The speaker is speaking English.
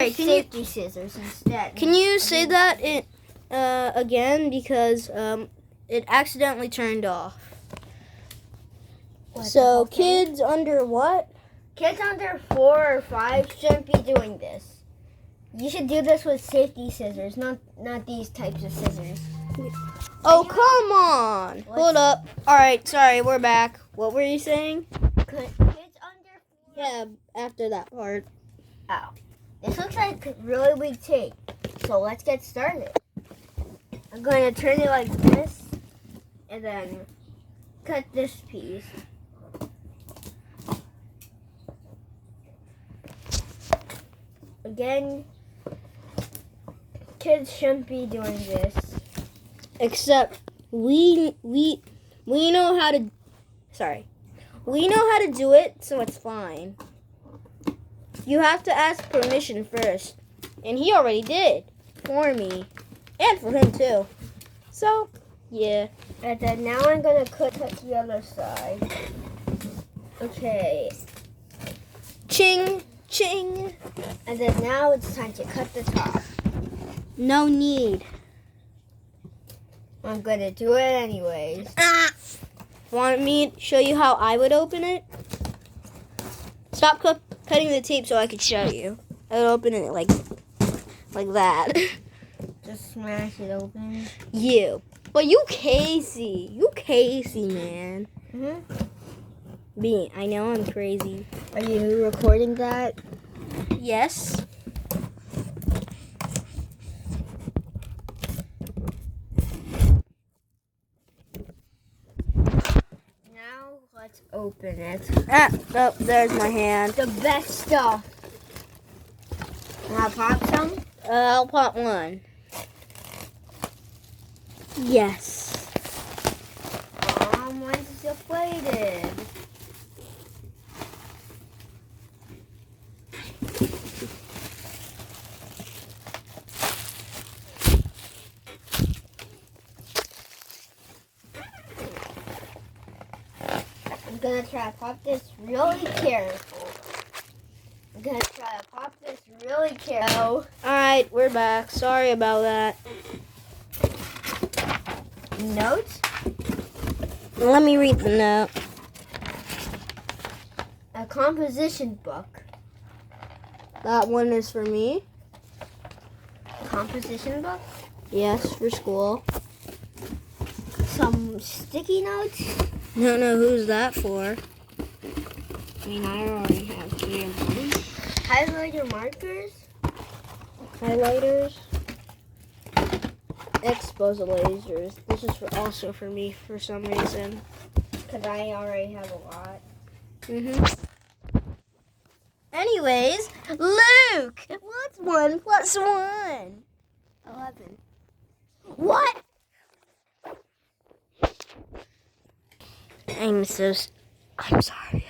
Safety scissors instead. Can you say that again, because it accidentally turned off. So kids under what? Kids under 4 or 5 shouldn't be doing this. You should do this with safety scissors, not these types of scissors. Oh, come on. Hold up. All right, sorry, we're back. What were you saying? Kids under 4. Yeah, after that part. Oh. This looks like really weak tape. So let's get started. I'm going to turn it like this and then cut this piece. Again, kids shouldn't be doing this. Except we know how to. Sorry, we know how to do it, so it's fine. You have to ask permission first, and he already did for me, and for him too. So, yeah. And then now I'm gonna cut the other side. Okay. Ching, ching. And then now it's time to cut the top. No need. I'm gonna do it anyways. Want me to show you how I would open it? Stop cutting the tape so I could show you. I would open it like that. Just smash it open. But you Casey, man. Me, I know I'm crazy. Are you recording that? Yes. Now let's open it. Oh, there's my hand. The best stuff. Wanna pop some? I'll pop one. Yes. Mine's deflated. I'm gonna try to pop this really careful. Alright, we're back. Sorry about that. Note? Let me read the note. A composition book. That one is for me. Composition book? Yes, for school. Some sticky notes? Don't know who's that for. I mean, I already have 3 of them. Highlighter markers? Highlighters. Expose lasers. This is also for me for some reason. Because I already have a lot. Anyways, Luke, what's 1 plus 1? 11. What? I'm sorry.